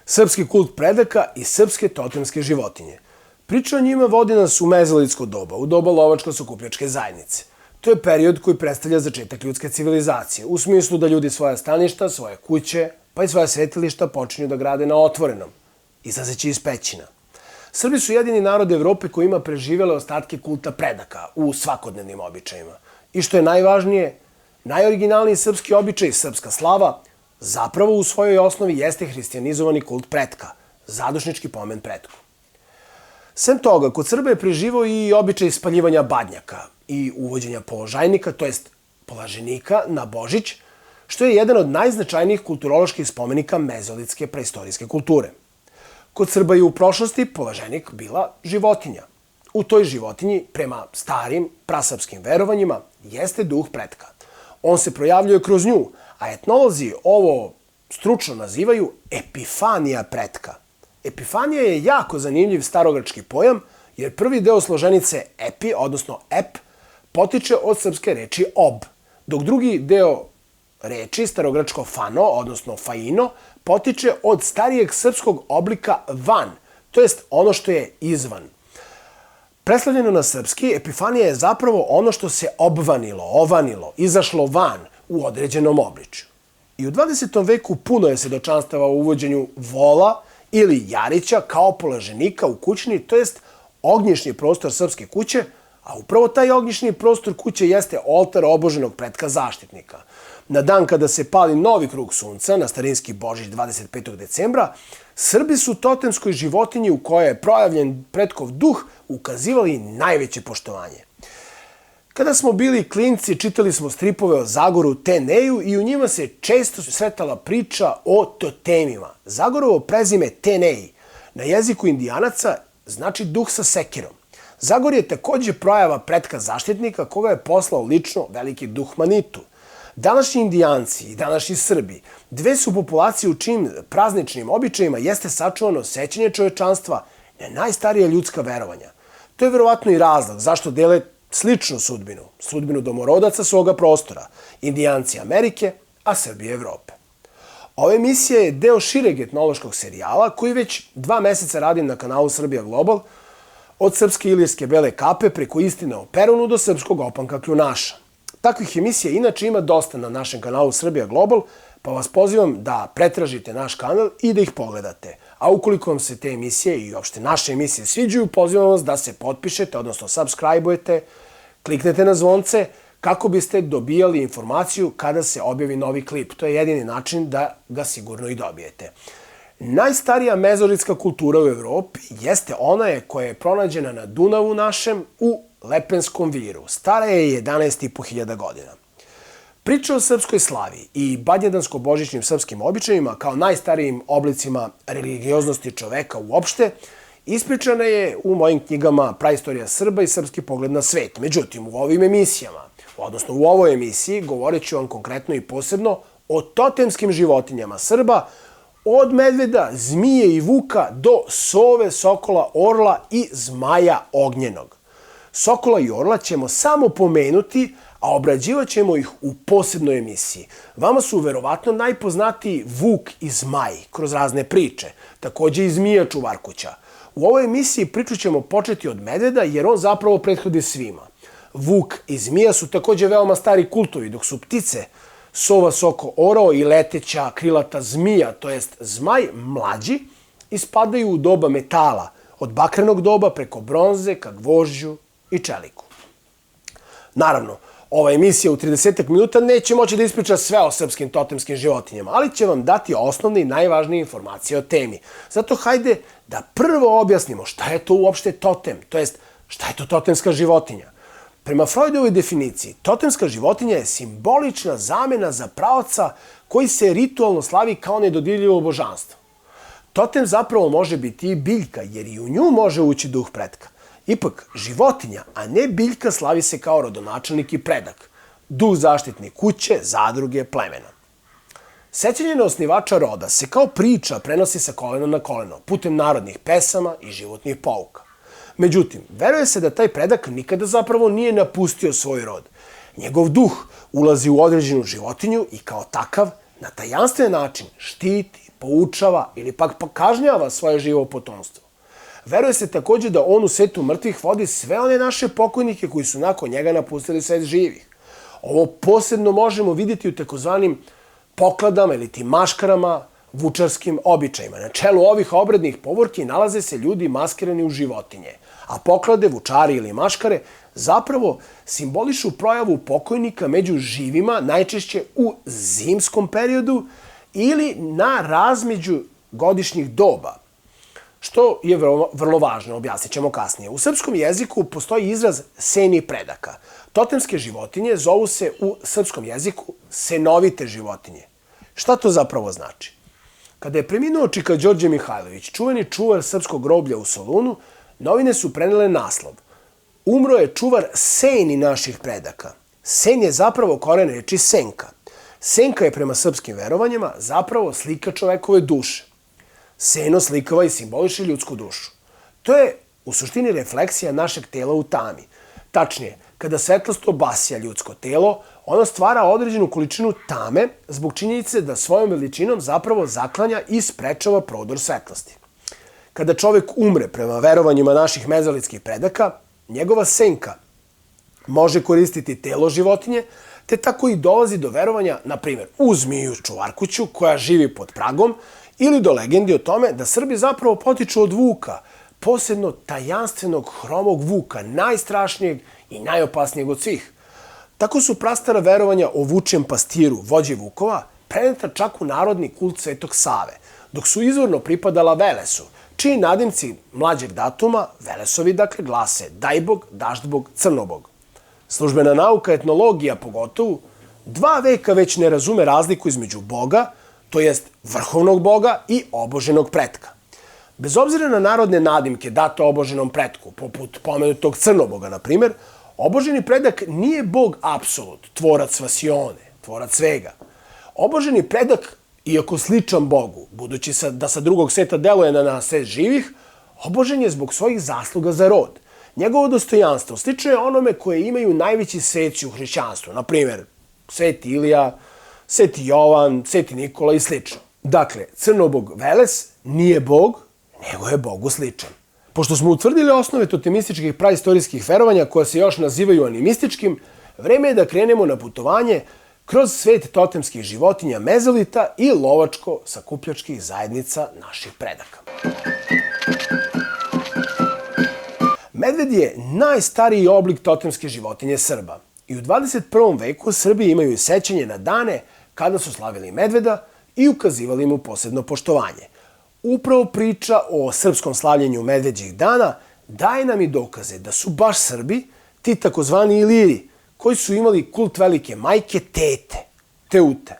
srpski kult predaka i srpske totemske životinje. Priča o njima vodi nas u mezolitsko doba, u doba lovačko-sakupljačke zajednice. To je period koji predstavlja začetak ljudske civilizacije, u smislu da ljudi svoja staništa, svoje kuće, pa i svoja svetilišta počinju da grade na otvorenom, izlazeći iz pećina. Srbi su jedini narod Evrope koji ima preživele ostatke kulta predaka u svakodnevnim običajima. I što je najvažnije, najoriginalniji srpski običaj, srpska slava, zapravo u svojoj osnovi jeste hristijanizovani kult pretka, zadušnički pomen pretku. Sem toga, kod Srba je preživao i običaj spaljivanja badnjaka i uvođenja položajnika, to jest polaženika na Božić, što je jedan od najznačajnijih kulturoloških spomenika mezolitske preistorijske kulture. Kod Srba je u prošlosti polaženik bila životinja. U toj životinji, prema starim prasrpskim verovanjima, jeste duh pretka. On se projavljuje kroz nju, a etnolozi ovo stručno nazivaju epifanija pretka. Epifanija je jako zanimljiv starogrčki pojam, jer prvi deo složenice epi, odnosno ep, potiče od srpske reči ob, dok drugi deo reči, starogrčko fano, odnosno faino, potiče od starijeg srpskog oblika van, to jest ono što je izvan. Preslavljeno na srpski, epifanija je zapravo ono što se obvanilo, ovanilo, izašlo van u određenom obličju. I u 20. veku puno je svedočanstava o uvođenju vola ili jarića kao polaženika u kućni, to jest ognjišni prostor srpske kuće, a upravo taj ognjišni prostor kuće jeste oltar oboženog pretka zaštitnika. Na dan kada se pali novi krug sunca, na starinski Božić 25. decembra, Srbi su totemskoj životinji u kojoj je projavljen pretkov duh ukazivali najveće poštovanje. Kada smo bili klinci, čitali smo stripove o Zagoru Teneju i u njima se često sretala priča o totemima. Zagorovo prezime Tenej na jeziku indijanaca znači duh sa sekirom. Zagor je takođe projava pretka zaštitnika koga je poslao lično veliki duh Manitu. Današnji indijanci i današnji Srbi dve su populacije u čijim prazničnim običajima jeste sačuvano sećanje čovečanstva na najstarija ljudska verovanja. To je verovatno i razlog zašto dele sličnu sudbinu domorodaca svoga prostora, indijanci Amerike, a Srbi Evrope. Ova emisija je deo šireg etnološkog serijala koji već 2 meseca radim na kanalu Srbija Global, od srpske ilirske bele kape preko istine o Perunu do srpskog opanka kljunaša. Takvih emisija inače ima dosta na našem kanalu Srbija Global, pa vas pozivam da pretražite naš kanal i da ih pogledate. A ukoliko vam se te emisije i uopšte naše emisije sviđaju, pozivam vas da se potpišete, odnosno subscribe-ujete, kliknete na zvonce kako biste dobijali informaciju kada se objavi novi klip. To je jedini način da ga sigurno i dobijete. Najstarija mezolitska kultura u Evropi jeste ona koja je pronađena na Dunavu našem u Lepenskom viru. Stara je 11.500 godina. Priča o srpskoj slavi i badnjedansko-božićnim srpskim običajima kao najstarijim oblicima religioznosti čoveka uopšte ispričana je u mojim knjigama Praistorija Srba i Srpski pogled na svet. Međutim, u ovim emisijama, odnosno u ovoj emisiji, govorit ću vam konkretno i posebno o totemskim životinjama Srba, od medveda, zmije i vuka do sove, sokola, orla i zmaja ognjenog. Sokola i orla ćemo samo pomenuti, a obrađivat ćemo ih u posebnoj emisiji. Vama su verovatno najpoznatiji vuk i zmaj kroz razne priče, takođe i zmija čuvarkuća. U ovoj emisiji priču ćemo početi od medveda jer on zapravo prethodi svima. Vuk i zmija su takođe veoma stari kultovi, dok su ptice sova, soko, orao i leteća krilata zmija, to jest zmaj, mlađi, ispadaju u doba metala, od bakrenog doba preko bronze ka gvožđu i čeliku. Naravno, ova emisija u 30 minuta neće moći da ispriča sve o srpskim totemskim životinjama, ali će vam dati osnovne i najvažnije informacije o temi. Zato hajde da prvo objasnimo šta je to uopšte totem, to jest šta je to totemska životinja. Prema Freudovoj definiciji, totemska životinja je simbolična zamena za praoca koji se ritualno slavi kao nedodirljivo božanstvo. Totem zapravo može biti i biljka, jer i u nju može ući duh pretka. Ipak, životinja, a ne biljka, slavi se kao rodonačelnik i predak, duh zaštitnik kuće, zadruge, plemena. Sećanje na osnivača roda se kao priča prenosi sa kolena na koleno, putem narodnih pesama i životnih pouka. Međutim, veruje se da taj predak nikada zapravo nije napustio svoj rod. Njegov duh ulazi u određenu životinju i kao takav, na tajanstven način, štiti, poučava ili pak kažnjava svoje živo potomstvo. Veruje se takođe da on u svetu mrtvih vodi sve one naše pokojnike koji su nakon njega napustili svet živih. Ovo posebno možemo vidjeti u takozvanim pokladama ili tim maškarama, vučarskim običajima. Na čelu ovih obrednih povorki nalaze se ljudi maskirani u životinje, a poklade, vučari ili maškare zapravo simbolišu projavu pokojnika među živima, najčešće u zimskom periodu ili na razmeđu godišnjih doba, što je vrlo važno, objasnit ćemo kasnije. U srpskom jeziku postoji izraz seni predaka. Totemske životinje zovu se u srpskom jeziku senovite životinje. Šta to zapravo znači? Kada je preminuo čika Đorđe Mihajlović, čuveni čuvar srpskog groblja u Solunu, novine su prenele naslov: umro je čuvar seni naših predaka. Sen je zapravo koren reči senka. Senka je prema srpskim verovanjima zapravo slika čovekove duše. Seno slikava i simboliše ljudsku dušu. To je u suštini refleksija našeg tela u tami. Tačnije, kada svetlost obasja ljudsko telo, ono stvara određenu količinu tame zbog činjenice da svojom veličinom zapravo zaklanja i sprečava prodor svetlosti. Kada čovek umre prema verovanjima naših mezolitskih predaka, njegova senka može koristiti telo životinje, te tako i dolazi do verovanja, na primjer, u zmiju čuvarkuću koja živi pod pragom, ili do legendi o tome da Srbi zapravo potiču od vuka, posebno tajanstvenog hromog vuka, najstrašnijeg i najopasnijeg od svih. Tako su prastara verovanja o vučijem pastiru, vođi vukova, preneta čak u narodni kult Svetog Save, dok su izvorno pripadala Velesu, čiji nadimci mlađeg datuma, Velesovi, dakle, glase Dajbog, Daždbog, Crnobog. Službena nauka, etnologija pogotovo, 2 veka već ne razume razliku između Boga, to jest vrhovnog Boga i oboženog pretka. Bez obzira na narodne nadimke date oboženom pretku, poput pomenutog Crnoboga, na primjer, oboženi predak nije Bog apsolut, tvorac vasione, tvorac svega. Oboženi predak, iako sličan Bogu, budući da sa drugog sveta deluje na svet živih, obožen je zbog svojih zasluga za rod. Njegovo dostojanstvo slično je onome koje imaju najveći sveci u hrišćanstvu, na primjer Sveti Ilija, Sveti Jovan, Sveti Nikola i slično. Dakle, Crnobog Veles nije Bog, nego je Bogu sličan. Pošto smo utvrdili osnove totemističkih praistorijskih verovanja koja se još nazivaju animističkim, vreme je da krenemo na putovanje kroz svet totemskih životinja mezolita i lovačko-sakupljačkih zajednica naših predaka. Medved je najstariji oblik totemske životinje Srba i u 21. veku Srbi imaju sećanje na dane kada su slavili medveda i ukazivali mu posebno poštovanje. Upravo priča o srpskom slavljenju medveđih dana daje nam i dokaze da su baš Srbi, ti takozvani Iliri, koji su imali kult velike majke Teute.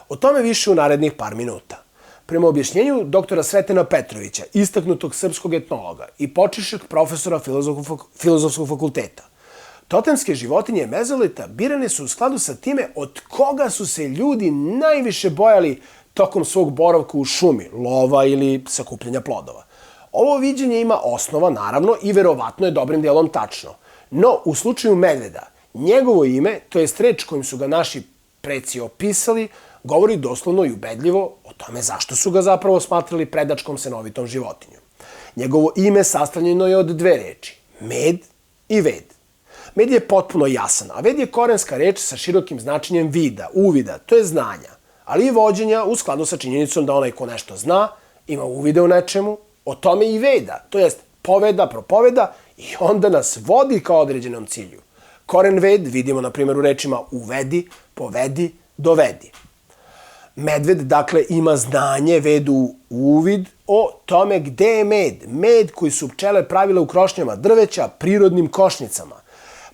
O tome više u narednih par minuta. Prema objašnjenju doktora Sretena Petrovića, istaknutog srpskog etnologa i počivšeg profesora Filozofskog fakulteta, totemske životinje mezolita birane su u skladu sa time od koga su se ljudi najviše bojali tokom svog boravka u šumi, lova ili sakupljanja plodova. Ovo viđenje ima osnova, naravno, i verovatno je dobrim dijelom tačno. No, u slučaju medveda, njegovo ime, to jest reč kojim su ga naši preci opisali, govori doslovno i ubedljivo o tome zašto su ga zapravo smatrali predačkom senovitom životinjom. Njegovo ime sastavljeno je od 2 reči, med i ved. Med je potpuno jasan, a ved je korenska reč sa širokim značenjem vida, uvida, to je znanja, ali i vođenja u skladu sa činjenicom da onaj ko nešto zna, ima uvide u nečemu, o tome i veda, to jest poveda, propoveda i onda nas vodi ka određenom cilju. Koren ved vidimo na primjer u rečima uvedi, povedi, dovedi. Medved, dakle, ima znanje, vedu uvid o tome gde je med. Med koji su pčele pravile u krošnjama drveća, prirodnim košnicama.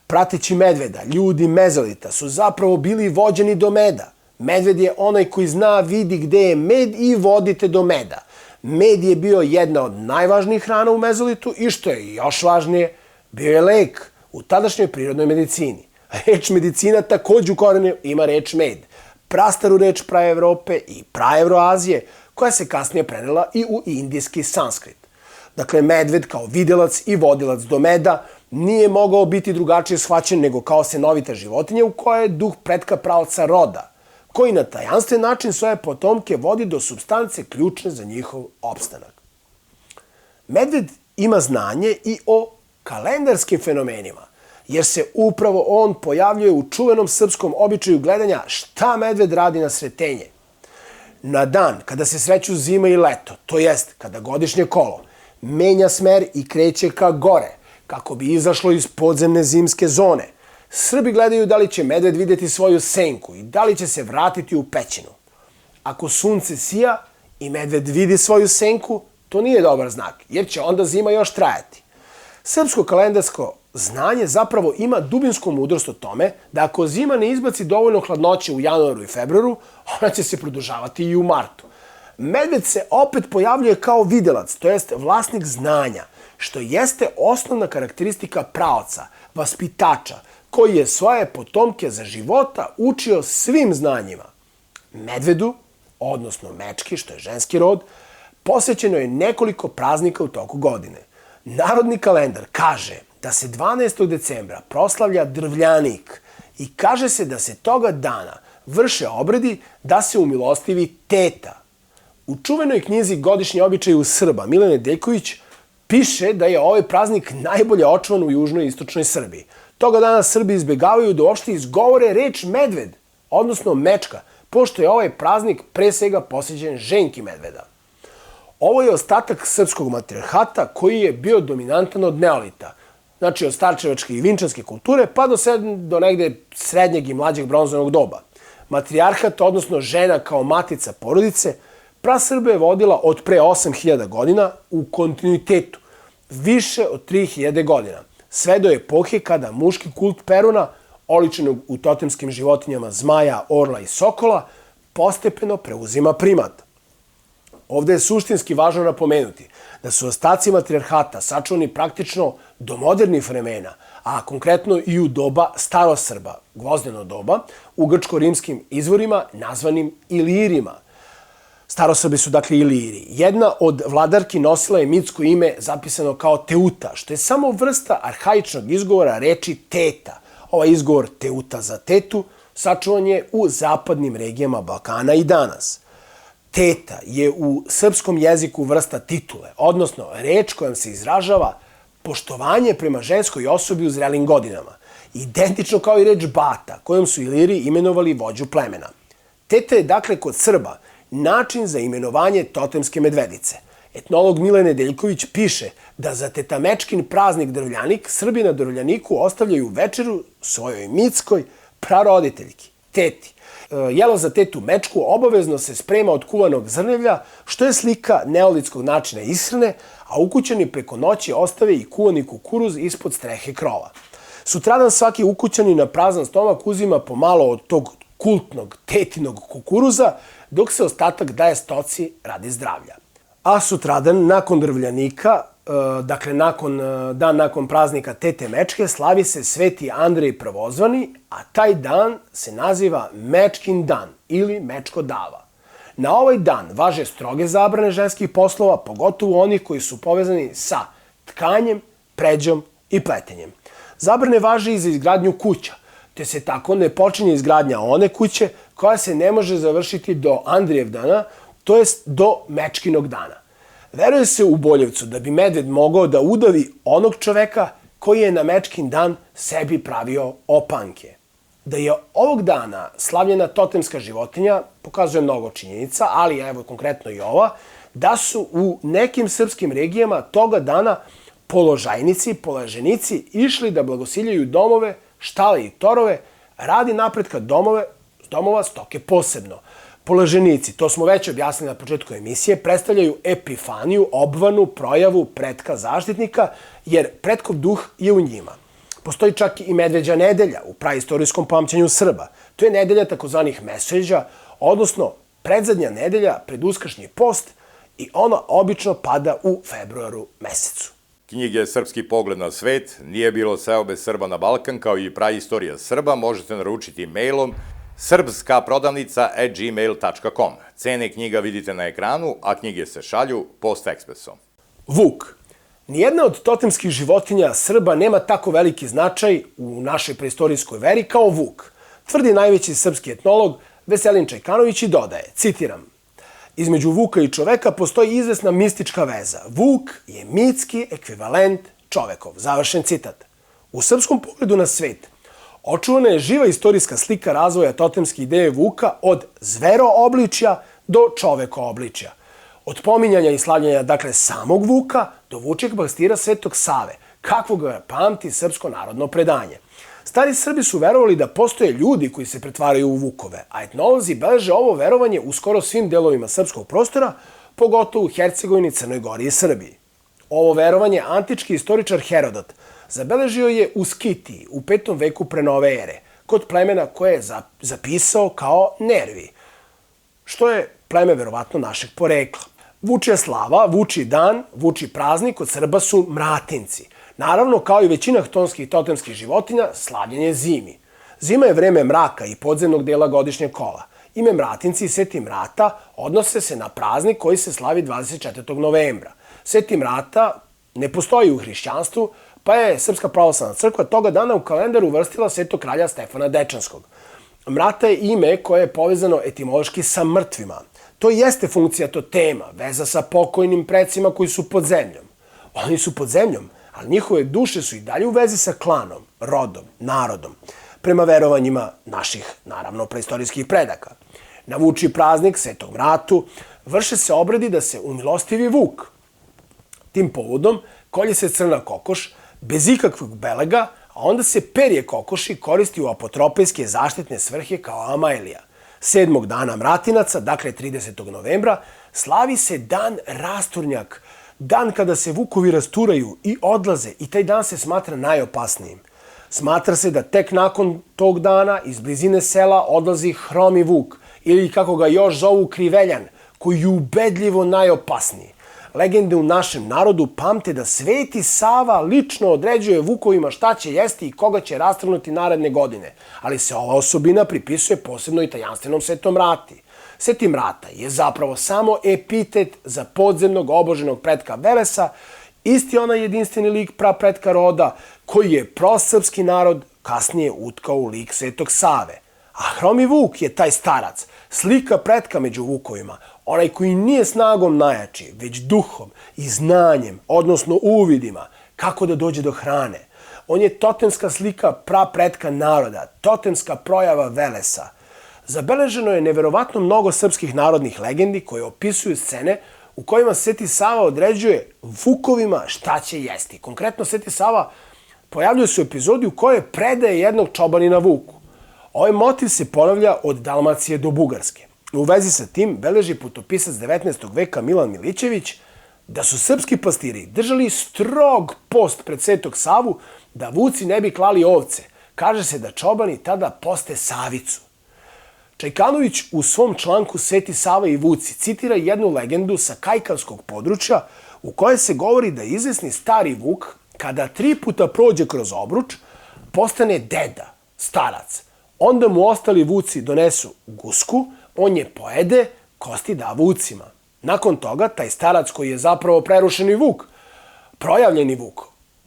Prateći medveda, ljudi mezolita su zapravo bili vođeni do meda. Medved je onaj koji zna, vidi gde je med i vodite do meda. Med je bio jedna od najvažnijih hrana u mezolitu i što je još važnije, bio je lek u tadašnjoj prirodnoj medicini. Reč medicina takođe u korenu ima reč med. Prastaru reč praevrope i praevroazije, koja se kasnije prenela i u indijski sanskrit. Dakle, medved kao videlac i vodilac do meda nije mogao biti drugačije shvaćen nego kao senovita životinja u kojoj je duh pretka praoca roda, koji na tajanstven način svoje potomke vodi do supstance ključne za njihov opstanak. Medved ima znanje i o kalendarskim fenomenima, jer se upravo on pojavljuje u čuvenom srpskom običaju gledanja šta medved radi na Sretenje. Na dan kada se sreću zima i leto, to jest kada godišnje kolo menja smer i kreće ka gore, kako bi izašlo iz podzemne zimske zone, Srbi gledaju da li će medved vidjeti svoju senku i da li će se vratiti u pećinu. Ako sunce sija i medved vidi svoju senku, to nije dobar znak, jer će onda zima još trajati. Srpsko kalendarsko znanje zapravo ima dubinsku mudrost o tome da ako zima ne izbaci dovoljno hladnoće u januaru i februaru, ona će se produžavati i u martu. Medved se opet pojavljuje kao videlac, to jest vlasnik znanja, što jeste osnovna karakteristika praoca, vaspitača, koji je svoje potomke za života učio svim znanjima. Medvedu, odnosno mečki, što je ženski rod, posvećeno je nekoliko praznika u toku godine. Narodni kalendar kaže da se 12. decembra proslavlja Drvljanik i kaže se da se toga dana vrše obredi da se umilostivi teta. U čuvenoj knjizi Godišnji običaj u Srba Milene Deljković piše da je ovaj praznik najbolje očuvan u južnoj i istočnoj Srbiji. Toga dana Srbi izbjegavaju da uopšte izgovore reč medved, odnosno mečka, pošto je ovaj praznik pre svega posvećen ženki medveda. Ovo je ostatak srpskog matrijarhata koji je bio dominantan od neolita, znači od starčevačke i vinčanske kulture pa do negde srednjeg i mlađeg bronzanog doba. Matrijarhat, odnosno žena kao matica porodice, prasrbe je vodila od pre 8000 godina u kontinuitetu, više od 3000 godina, sve do epohe kada muški kult Peruna, oličenog u totemskim životinjama zmaja, orla i sokola, postepeno preuzima primat. Ovde je suštinski važno napomenuti da su ostaci matrijarhata sačuvani praktično do modernih vremena, a konkretno i u doba starosrba, gvozdeno doba, u grčko-rimskim izvorima nazvanim Ilirima. Starosrbi su dakle Iliri. Jedna od vladarki nosila je mitsko ime zapisano kao Teuta, što je samo vrsta arhaičnog izgovora reči teta. Ovaj izgovor Teuta za tetu sačuvan je u zapadnim regijama Balkana i danas. Teta je u srpskom jeziku vrsta titule, odnosno reč kojom se izražava poštovanje prema ženskoj osobi u zrelim godinama, identično kao i reč bata, kojom su Iliri imenovali vođu plemena. Teta je dakle kod Srba način za imenovanje totemske medvedice. Etnolog Milan Nedeljković piše da za tetamečkin praznik Drvljanik Srbi na Drvljaniku ostavljaju večeru svojoj mitskoj praroditeljki, teti. Jelo za tetu mečku obavezno se sprema od kuvanog zrnevlja, što je slika neolitskog načina ishrane, a ukućani preko noći ostave i kuvani kukuruz ispod strehe krova. Sutradan svaki ukućani na prazan stomak uzima pomalo od tog kultnog tetinog kukuruza, dok se ostatak daje stoci radi zdravlja. A sutradan, nakon Drvljanika, dakle dan nakon praznika Tete Mečke, slavi se Sveti Andrej Prvozvani, a taj dan se naziva Mečkin dan ili Mečko dava. Na ovaj dan važe stroge zabrane ženskih poslova, pogotovo onih koji su povezani sa tkanjem, pređom i pletenjem. Zabrane važe i za izgradnju kuća, te se tako ne počinje izgradnja one kuće koja se ne može završiti do Andrijev dana, to jest do Mečkinog dana. Veruje se u Boljevcu da bi medved mogao da udavi onog čoveka koji je na Mečkin dan sebi pravio opanke. Da je ovog dana slavljena totemska životinja pokazuje mnogo činjenica, ali evo konkretno i ova, da su u nekim srpskim regijama toga dana položajnici, polaženici išli da blagosiljaju domove, štale i torove, radi napretka domova stoke posebno. Polaženici, to smo već objasnili na početku emisije, predstavljaju epifaniju, obvanu, projavu pretka zaštitnika, jer pretkov duh je u njima. Postoji čak i medveđa nedelja u praistorijskom pamćenju Srba. To je nedelja takozvanih meseđa, odnosno predzadnja nedelja pred uskršnji post i ona obično pada u februaru mesecu. Knjige Srpski pogled na svet, Nije bilo seobe Srba na Balkan, kao i Praistorija Srba možete naručiti mailom srpskaprodavnica@gmail.com. Cene knjiga vidite na ekranu, a knjige se šalju post-ekspresom. Vuk. Nijedna od totemskih životinja Srba nema tako veliki značaj u našoj preistorijskoj veri kao vuk, tvrdi najveći srpski etnolog Veselin Čajkanović i dodaje, citiram, između Vuka i čoveka postoji izvesna mistička veza. Vuk je mitski ekvivalent čovekov. Završen citat. U srpskom pogledu na svet očuvana je živa istorijska slika razvoja totemske ideje Vuka od zveroobličja do čovekoobličja. Od pominjanja i slavljanja, dakle, samog Vuka do vučjeg pastira Svetog Save, kakvog ga pamti srpsko narodno predanje. Stari Srbi su verovali da postoje ljudi koji se pretvaraju u vukove, a etnolozi beleže ovo verovanje u skoro svim delovima srpskog prostora, pogotovo u Hercegovini, Crnoj Gori i Srbiji. Ovo verovanje antički istoričar Herodot zabeležio je u Skitiji u 5. veku pre nove ere, kod plemena koje je zapisao kao Nervi, što je pleme verovatno našeg porekla. Vučja slava, vučji dan, vučji praznik kod Srba su mratinci. Naravno, kao i većina htonskih totemskih životinja, slavljen je zimi. Zima je vreme mraka i podzemnog dela godišnjeg kola. Ime Mratinci i Sveti Mrata odnose se na praznik koji se slavi 24. novembra. Sveti Mrata ne postoji u hrišćanstvu, pa je Srpska pravoslavna crkva toga dana u kalendar uvrstila Svetog kralja Stefana Dečanskog. Mrata je ime koje je povezano etimološki sa mrtvima. To jeste funkcija totema, veza sa pokojnim precima koji su pod zemljom. Oni su pod zemljom, ali njihove duše su i dalje u vezi sa klanom, rodom, narodom, prema verovanjima naših, naravno, preistorijskih predaka. Na vučji praznik, Svetog Mratu, vrše se obredi da se umilostivi Vuk. Tim povodom kolje se crna kokoš, bez ikakvog belega, a onda se perje kokoši koristi u apotropejske zaštitne svrhe kao amajlija. 7. dana Mratinaca, dakle 30. novembra, slavi se dan Rasturnjak, dan kada se vukovi rasturaju i odlaze i taj dan se smatra najopasnijim. Smatra se da tek nakon tog dana iz blizine sela odlazi hromi vuk ili kako ga još zovu kriveljan, koji je ubedljivo najopasniji. Legende u našem narodu pamte da Sveti Sava lično određuje vukovima šta će jesti i koga će rastrgnuti naredne godine, ali se ova osobina pripisuje posebno i tajanstvenom Svetom Mrati. Sveti Mrata je zapravo samo epitet za podzemnog oboženog pretka Velesa, isti onaj jedinstveni lik prapretka roda koji je prosrpski narod kasnije utkao u lik Svetog Save. A hromi Vuk je taj starac, slika pretka među vukovima, onaj koji nije snagom najjači, već duhom i znanjem, odnosno uvidima, kako da dođe do hrane. On je totemska slika prapretka naroda, totemska projava Velesa. Zabeleženo je neverovatno mnogo srpskih narodnih legendi koje opisuju scene u kojima Sveti Sava određuje vukovima šta će jesti. Konkretno, Sveti Sava pojavljuje se u epizodi u kojoj predaje jednog čobanina vuku. Ovaj motiv se ponavlja od Dalmacije do Bugarske. U vezi sa tim beleži putopisac 19. veka Milan Milićević da su srpski pastiri držali strog post pred Svetog Savu da vuci ne bi klali ovce. Kaže se da čobani tada poste Savicu. Čajkanović u svom članku Sveti Sava i vuci citira jednu legendu sa kajkavskog područja u kojoj se govori da izvesni stari vuk, kada 3 puta prođe kroz obruč, postane deda, starac. Onda mu ostali vuci donesu gusku, on je pojede, kosti da vucima. Nakon toga, taj starac koji je zapravo prerušeni vuk, projavljeni vuk,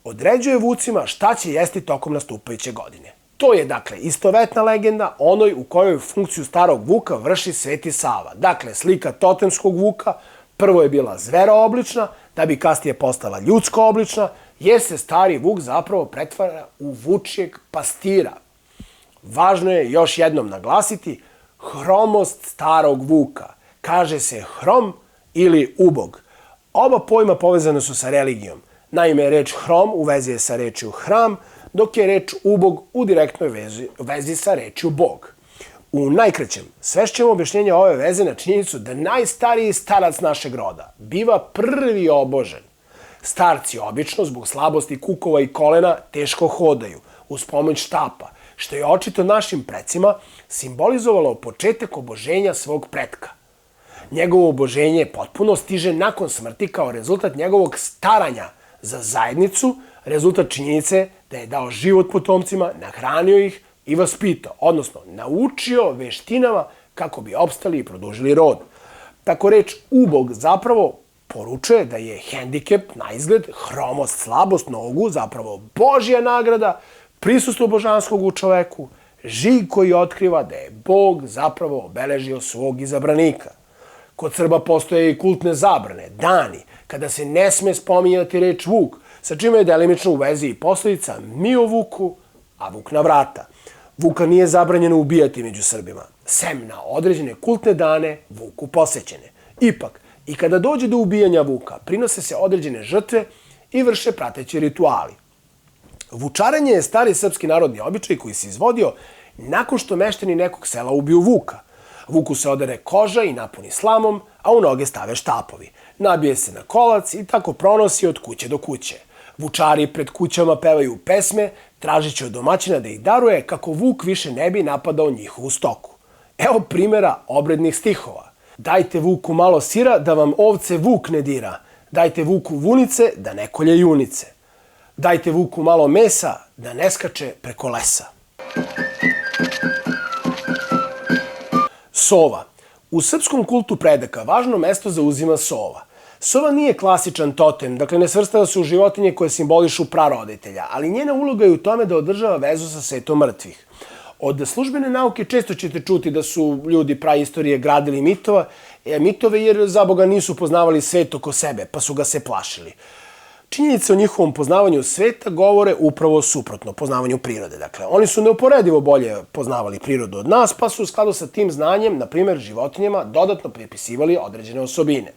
određuje vucima šta će jesti tokom nastupajuće godine. To je, dakle, istovetna legenda onoj u kojoj funkciju starog vuka vrši Sveti Sava. Dakle, slika totemskog vuka prvo je bila zverooblična, da bi kasnije postala ljudskooblična, jer se stari vuk zapravo pretvara u vučjeg pastira. Važno je još jednom naglasiti hromost starog vuka. Kaže se hrom ili ubog. Oba pojma povezane su sa religijom. Naime, reč hrom u vezi je sa rečju hram, dok je reč ubog u direktnoj vezi sa rečju bog. U najkraćem, svešćemo objašnjenje ove veze na činjenicu da najstariji starac našeg roda biva prvi obožen. Starci obično, zbog slabosti kukova i kolena, teško hodaju, uz pomoć štapa, što je očito našim precima simbolizovalo početak oboženja svog pretka. Njegovo oboženje potpuno stiže nakon smrti kao rezultat njegovog staranja za zajednicu, rezultat činjenice da je dao život potomcima, nahranio ih i vaspitao, odnosno naučio veštinama kako bi opstali i produžili rod. Tako reč ubog zapravo poručuje da je hendikep, na izgled, hromost, slabost nogu, zapravo Božja nagrada, prisustvo božanskog u čoveku, Žig koji otkriva da je Bog zapravo obeležio svog izabranika. Kod Srba postoje i kultne zabrane, dani, kada se ne sme spominjati reč Vuk, sa čime je delimično u vezi i posledica mi o Vuku, a Vuk na vrata. Vuka nije zabranjeno ubijati među Srbima, sem na određene kultne dane Vuku posećene. Ipak, i kada dođe do ubijanja Vuka, prinose se određene žrtve i vrše prateći rituali. Vučarenje je stari srpski narodni običaj koji se izvodio nakon što meštani nekog sela ubiju Vuka. Vuku se odere koža i napuni slamom, a u noge stave štapovi. Nabije se na kolac i tako pronosi od kuće do kuće. Vučari pred kućama pevaju pesme, tražići od domaćina da ih daruje kako Vuk više ne bi napadao njihovu stoku. Evo primjera obrednih stihova. Dajte Vuku malo sira da vam ovce Vuk ne dira. Dajte Vuku vunice da ne kolje junice. Dajte Vuku malo mesa da ne skače preko lesa. Sova. U srpskom kultu predaka važno mesto zauzima sova. Sova nije klasičan totem, dakle ne svrstava se u životinje koje simbolišu praroditelja, ali njena uloga je u tome da održava vezu sa svetom mrtvih. Od službene nauke često ćete čuti da su ljudi praistorije gradili mitove jer za Boga nisu poznavali svet oko sebe, pa su ga se plašili. Činjenice o njihovom poznavanju sveta govore upravo suprotno poznavanju prirode. Dakle, oni su neuporedivo bolje poznavali prirodu od nas, pa su u skladu sa tim znanjem, na primjer, životinjama dodatno pripisivali određene osobine.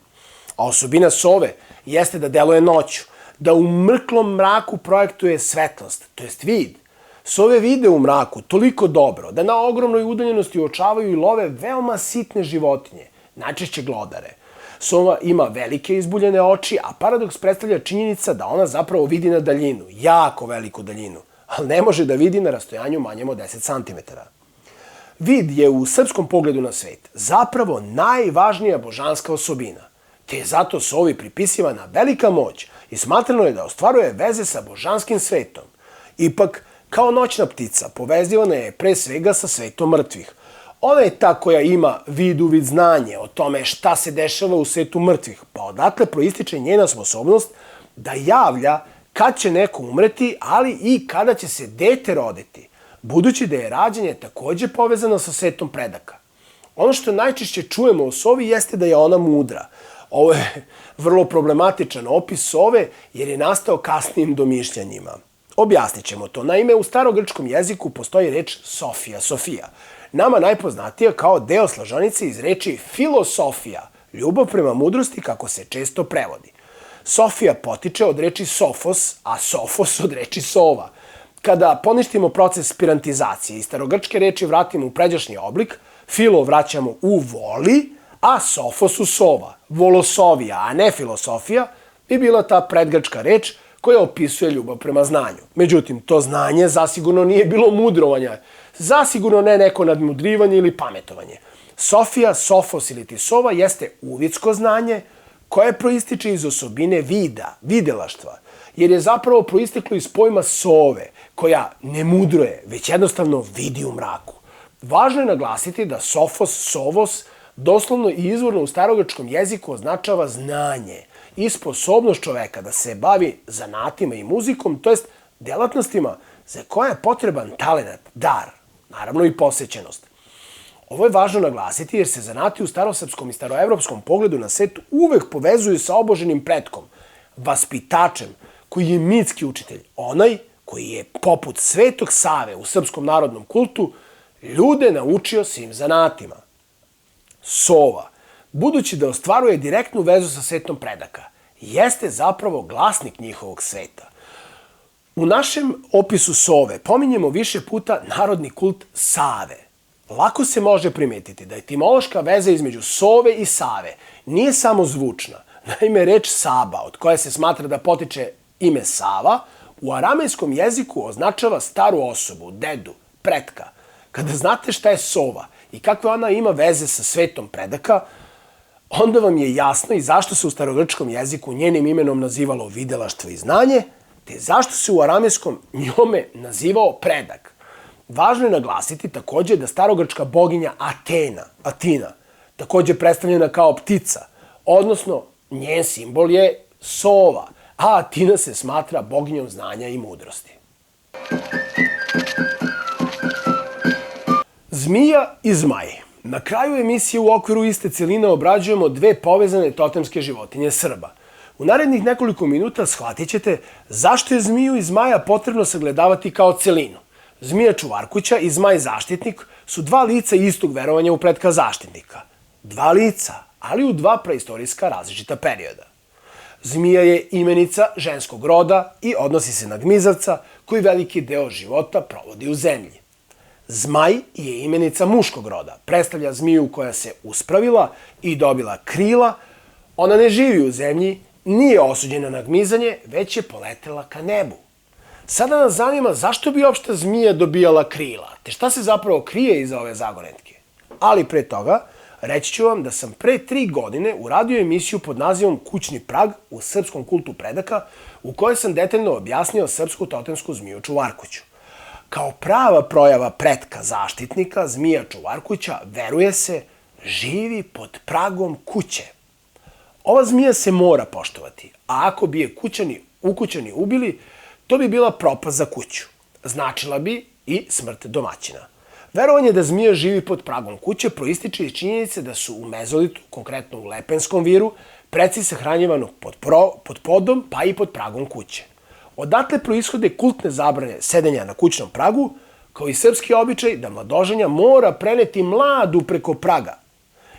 A osobina sove jeste da deluje noću, da u mrklom mraku projektuje svetlost, to jest vid. Sove vide u mraku toliko dobro da na ogromnoj udaljenosti uočavaju i love veoma sitne životinje, najčešće glodare. Sova ima velike izbuljene oči, a paradoks predstavlja činjenica da ona zapravo vidi na daljinu, jako veliku daljinu, ali ne može da vidi na rastojanju manjem od 10 cm. Vid je u srpskom pogledu na svet zapravo najvažnija božanska osobina, te je zato sovi pripisivana velika moć i smatrano je da ostvaruje veze sa božanskim svetom. Ipak, kao noćna ptica, povezivana je pre svega sa svetom mrtvih. Ona je ta koja ima vid znanje o tome šta se dešava u svetu mrtvih, pa odatle proističe njena sposobnost da javlja kad će neko umreti, ali i kada će se dete roditi, budući da je rađanje takođe povezano sa svetom predaka. Ono što najčešće čujemo o sovi jeste da je ona mudra. Ovo je vrlo problematičan opis sove jer je nastao kasnijim domišljanjima. Objasnit ćemo to. Naime, u starogrčkom jeziku postoji reč Sofija. Nama najpoznatija kao deo složanice iz reči filosofija, ljubav prema mudrosti kako se često prevodi. Sofija potiče od reči sofos, a sofos od reči sova. Kada poništimo proces spirantizacije i starogrčke reči vratimo u pređašnji oblik, filo vraćamo u voli, a sofos u sova. Volosovija, a ne filosofija, bi bila ta predgrčka reč koja opisuje ljubav prema znanju. Međutim, to znanje zasigurno nije bilo mudrovanja, zasigurno ne neko nadmudrivanje ili pametovanje. Sofija, sofos ili ti sova jeste uvidsko znanje koje proističe iz osobine vida, videlaštva, jer je zapravo proisteklo iz pojma sove, koja ne mudruje, već jednostavno vidi u mraku. Važno je naglasiti da sofos, sovos, doslovno i izvorno u starogrčkom jeziku označava znanje i sposobnost čoveka da se bavi zanatima i muzikom, to jest delatnostima za koje je potreban talenat, dar, naravno i posvećenost. Ovo je važno naglasiti jer se zanati u starosrpskom i staroevropskom pogledu na svet uvek povezuju sa oboženim pretkom, vaspitačem, koji je mitski učitelj, onaj koji je, poput Svetog Save u srpskom narodnom kultu, ljude naučio svim zanatima. Sova, budući da ostvaruje direktnu vezu sa svetom predaka, jeste zapravo glasnik njihovog sveta. U našem opisu sove pominjemo više puta narodni kult Save. Lako se može primetiti da etimološka veza između sove i Save nije samo zvučna. Naime, reč Saba, od koje se smatra da potiče ime Sava, u aramejskom jeziku označava staru osobu, dedu, pretka. Kada znate šta je sova i kakve ona ima veze sa svetom predaka, onda vam je jasno i zašto se u starogrčkom jeziku njenim imenom nazivalo videlaštvo i znanje, te zašto se u aramejskom njome nazivao predak. Važno je naglasiti takođe da starogrčka boginja Atina, takođe predstavljena kao ptica, odnosno njen simbol je sova, a Atina se smatra boginjom znanja i mudrosti. Zmija i zmaj. Na kraju emisije u okviru iste celine obrađujemo dve povezane totemske životinje Srba. U narednih nekoliko minuta shvatit ćete zašto je zmiju i zmaja potrebno sagledavati kao celinu. Zmija čuvarkuća i zmaj zaštitnik su dva lica istog verovanja u pretka zaštitnika. Dva lica, ali u dva preistorijska različita perioda. Zmija je imenica ženskog roda i odnosi se na gmizavca koji veliki deo života provodi u zemlji. Zmaj je imenica muškog roda, predstavlja zmiju koja se uspravila i dobila krila. Ona ne živi u zemlji, nije osuđena na gmizanje, već je poletela ka nebu. Sada nas zanima zašto bi uopšte zmija dobijala krila, te šta se zapravo krije iza ove zagonetke. Ali pre toga, reći ću vam da sam pre 3 godine uradio emisiju pod nazivom Kućni prag u srpskom kultu predaka, u kojoj sam detaljno objasnio srpsku totemsku zmiju čuvarkuću. Kao prava projava pretka zaštitnika, zmija čuvarkuća, veruje se, živi pod pragom kuće. Ova zmija se mora poštovati, a ako bi je ukućani ubili, to bi bila propast za kuću. Značila bi i smrt domaćina. Verovanje da zmija živi pod pragom kuće proističe iz činjenice da su u mezolitu, konkretno u Lepenskom viru, preci sahranjivani pod podom pa i pod pragom kuće. Odatle proishode kultne zabrane sedenja na kućnom pragu, kao i srpski običaj da mladoženja mora preneti mladu preko praga.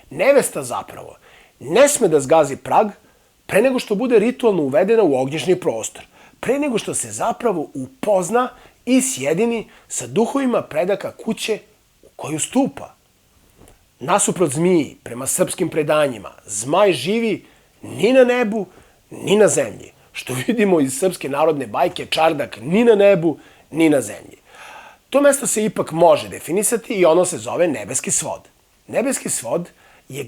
Nevesta zapravo ne sme da zgazi prag pre nego što bude ritualno uvedena u ognjišni prostor, pre nego što se zapravo upozna i sjedini sa duhovima predaka kuće u koju stupa. Nasuprot zmiji, prema srpskim predanjima, zmaj živi ni na nebu, ni na zemlji, što vidimo iz srpske narodne bajke Čardak ni na nebu, ni na zemlji. To mesto se ipak može definisati i ono se zove Nebeski svod. Nebeski svod je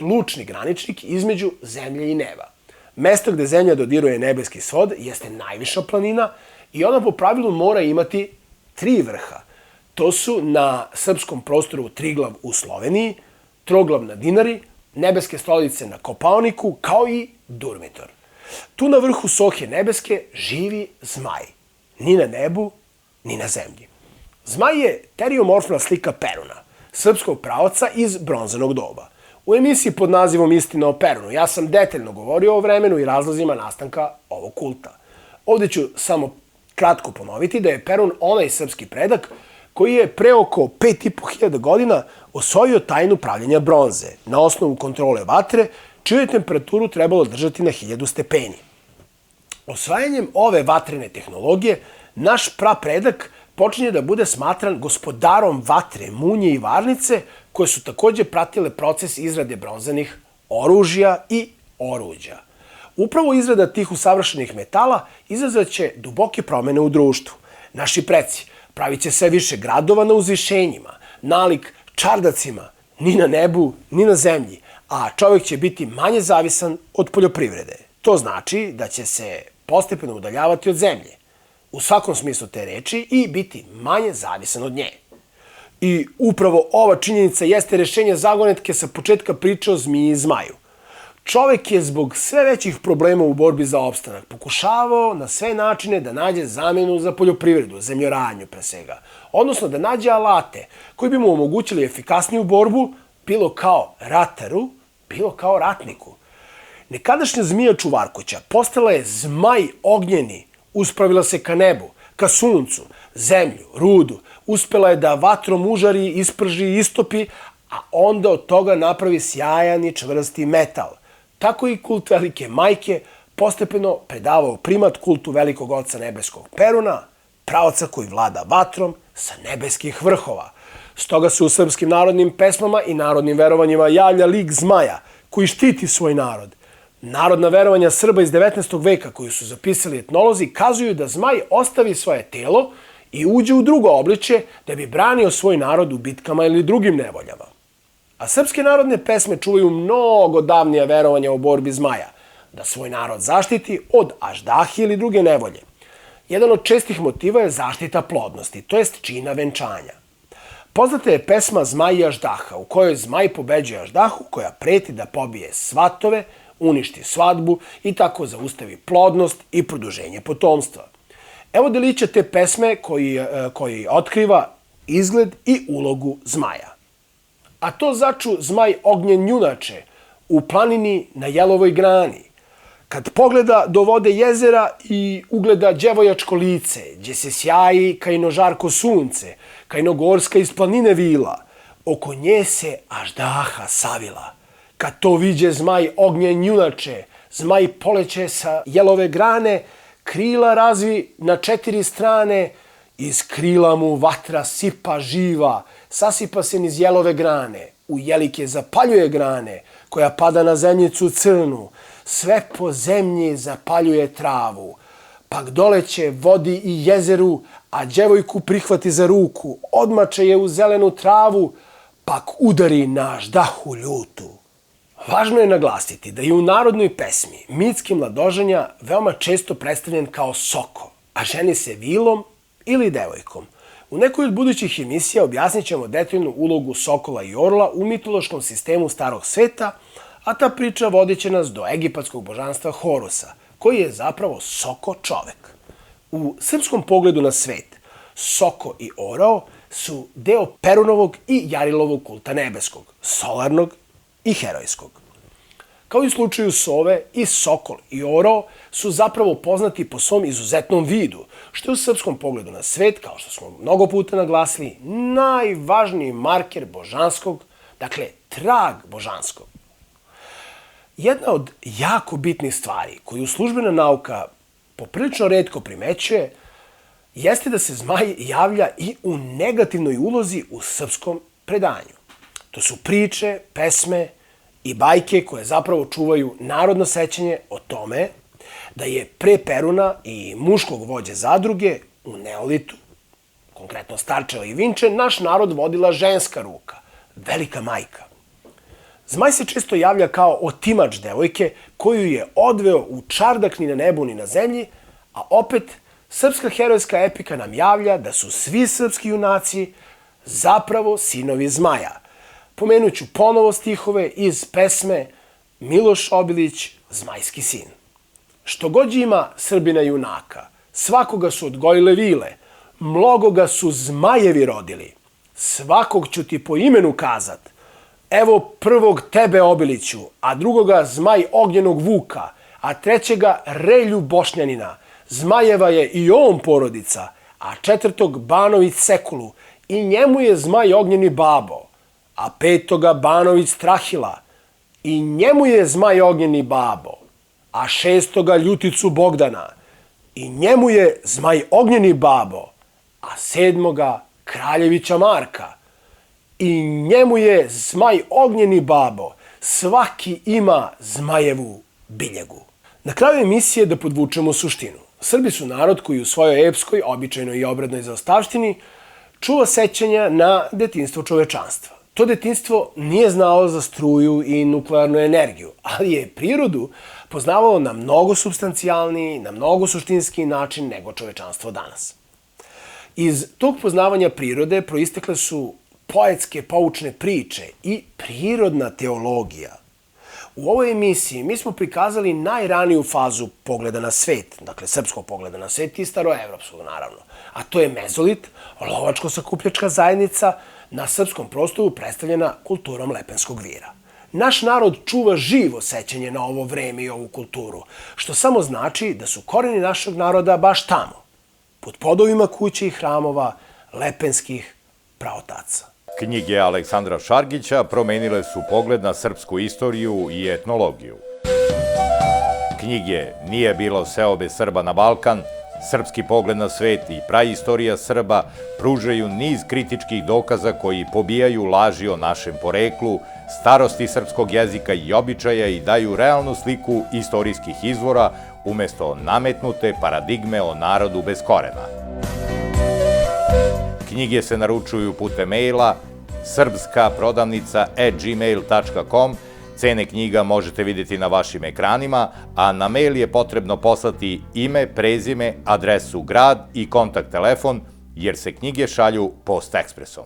lučni graničnik između zemlje i neba. Mesto gde zemlja dodiruje nebeski svod jeste najviša planina i ona po pravilu mora imati 3 vrha. To su na srpskom prostoru Triglav u Sloveniji, Troglav na Dinari, Nebeske stolice na Kopaoniku, kao i Durmitor. Tu na vrhu sohe nebeske živi zmaj. Ni na nebu, ni na zemlji. Zmaj je teriomorfna slika Peruna, srpskog praoca iz bronzanog doba. U emisiji pod nazivom Istina o Perunu ja sam detaljno govorio o vremenu i razlozima nastanka ovog kulta. Ovde ću samo kratko ponoviti da je Perun onaj srpski predak koji je pre oko 5.500 godina osvojio tajnu pravljenja bronze na osnovu kontrole vatre, čiju je temperaturu trebalo držati na 1000 stepeni. Osvajanjem ove vatrene tehnologije, naš prapredak počinje da bude smatran gospodarom vatre, munje i varnice, koje su takođe pratile proces izrade bronzanih oružja i oruđa. Upravo izrada tih usavršenih metala izazvaće duboke promene u društvu. Naši preci pravit će sve više gradova na uzvišenjima, nalik čardacima, ni na nebu, ni na zemlji, a čovjek će biti manje zavisan od poljoprivrede. To znači da će se postepeno udaljavati od zemlje, u svakom smislu te reči, i biti manje zavisan od nje. I upravo ova činjenica jeste rešenje zagonetke sa početka priče o zmiji i zmaju. Čovek je zbog sve većih problema u borbi za opstanak pokušavao na sve načine da nađe zamenu za poljoprivredu, zemljoradnju pre svega, odnosno da nađe alate koji bi mu omogućili efikasniju borbu, bilo kao rataru, bilo kao ratniku. Nekadašnja zmija čuvarkuća postala je zmaj ognjeni, uspravila se ka nebu, ka suncu, zemlju, rudu, uspela je da vatrom užari, isprži i istopi, a onda od toga napravi sjajan i čvrsti metal. Tako i kult velike majke postepeno predavao primat kultu velikog oca nebeskog Peruna, praoca koji vlada vatrom sa nebeskih vrhova. Stoga se u srpskim narodnim pesmama i narodnim verovanjima javlja lik zmaja koji štiti svoj narod. Narodna verovanja Srba iz 19. veka koju su zapisali etnolozi kazuju da zmaj ostavi svoje telo i uđe u drugo obličje da bi branio svoj narod u bitkama ili drugim nevoljama. A srpske narodne pesme čuvaju mnogo davnija verovanja o borbi zmaja, da svoj narod zaštiti od aždahi ili druge nevolje. Jedan od čestih motiva je zaštita plodnosti, to jest čina venčanja. Poznata je pesma Zmaj i aždaha, u kojoj zmaj pobeđuje aždahu koja preti da pobije svatove, uništi svadbu i tako zaustavi plodnost i produženje potomstva. Evo delića te pesme koji otkriva izgled i ulogu zmaja. A to začu zmaj ognjen junače u planini na jelovoj grani. Kad pogleda do vode jezera i ugleda djevojačko lice, gdje se sjaji kajno žarko sunce, kajno gorska iz planine vila, oko nje se aždaha savila. Kad to viđe zmaj ognjen junače, zmaj poleće sa jelove grane, krila razvi na 4 strane, iz krila mu vatra sipa živa, sasipa se niz jelove grane, u jelike zapaljuje grane, koja pada na zemljicu crnu, sve po zemlji zapaljuje travu, pak doleće vodi i jezeru, a djevojku prihvati za ruku, odmače je u zelenu travu, pak udari na aždahu ljutu. Važno je naglasiti da je u narodnoj pesmi mitski mladoženja veoma često predstavljen kao soko, a ženi se vilom ili devojkom. U nekoj od budućih emisija objasnit ćemo detaljnu ulogu sokola i orla u mitološkom sistemu Starog sveta, a ta priča vodit će nas do egipatskog božanstva Horusa, koji je zapravo soko čovek. U srpskom pogledu na svet, soko i orao su deo Perunovog i Jarilovog kulta nebeskog, solarnog i herojskog. Kao i u slučaju sove, i sokol i orao su zapravo poznati po svom izuzetnom vidu, što je u srpskom pogledu na svet, kao što smo mnogo puta naglasili, najvažniji marker božanskog, dakle trag božanskog. Jedna od jako bitnih stvari koju službena nauka poprilično retko primećuje jeste da se zmaj javlja i u negativnoj ulozi u srpskom predanju. To su priče, pesme i bajke koje zapravo čuvaju narodno sećanje o tome da je pre Peruna i muškog vođe zadruge u Neolitu, konkretno Starčela i Vinče, naš narod vodila ženska ruka, velika majka. Zmaj se često javlja kao otimač devojke koju je odveo u čardak ni na nebu ni na zemlji, a opet srpska herojska epika nam javlja da su svi srpski junaci zapravo sinovi zmaja. Pomenut ću ponovo stihove iz pesme Miloš Obilić, Zmajski sin. Što god ima Srbina junaka, svakoga su odgojile vile, mnogoga su zmajevi rodili. Svakog ću ti po imenu kazat, evo prvog tebe Obiliću, a drugoga zmaj ognjenog Vuka, a trećega Relju Bošnjanina. Zmajeva je i on porodica, a četvrtog Banović Sekulu, i njemu je zmaj ognjeni babo, a petoga Banović Strahila, i njemu je zmaj ognjeni babo, a šestoga Ljuticu Bogdana, i njemu je zmaj ognjeni babo, a sedmoga Kraljevića Marka, i njemu je zmaj ognjeni babo, svaki ima zmajevu biljegu. Na kraju emisije da podvučemo suštinu. Srbi su narod koji u svojoj epskoj, običajnoj i obradnoj zaostavštini čuva sećanja na detinjstvo čovečanstva. To detinjstvo nije znalo za struju i nuklearnu energiju, ali je prirodu poznavalo na mnogo supstancijalniji, na mnogo suštinski način nego čovečanstvo danas. Iz tog poznavanja prirode proistekle su poetske poučne priče i prirodna teologija. U ovoj emisiji mi smo prikazali najraniju fazu pogleda na svet, dakle srpskog pogleda na svet i staroevropskog naravno, a to je mezolit, lovačko-sakupljačka zajednica na srpskom prostoru predstavljena kulturom Lepenskog vira. Naš narod čuva živo sećanje na ovo vreme i ovu kulturu, što samo znači da su koreni našeg naroda baš tamo, pod podovima kuće i hramova lepenskih praotaca. Knjige Aleksandra Šargića promenile su pogled na srpsku istoriju i etnologiju. Knjige Nije bilo seobe Srba na Balkan, Srpski pogled na svet i praistorija Srba pružaju niz kritičkih dokaza koji pobijaju laži o našem poreklu, starosti srpskog jezika i običaja i daju realnu sliku istorijskih izvora umesto nametnute paradigme o narodu bez korena. Knjige se naručuju putem maila srpskaprodavnica@gmail.com. Cene knjiga možete vidjeti na vašim ekranima, a na mail je potrebno poslati ime, prezime, adresu, grad i kontakt telefon, jer se knjige šalju post ekspresom.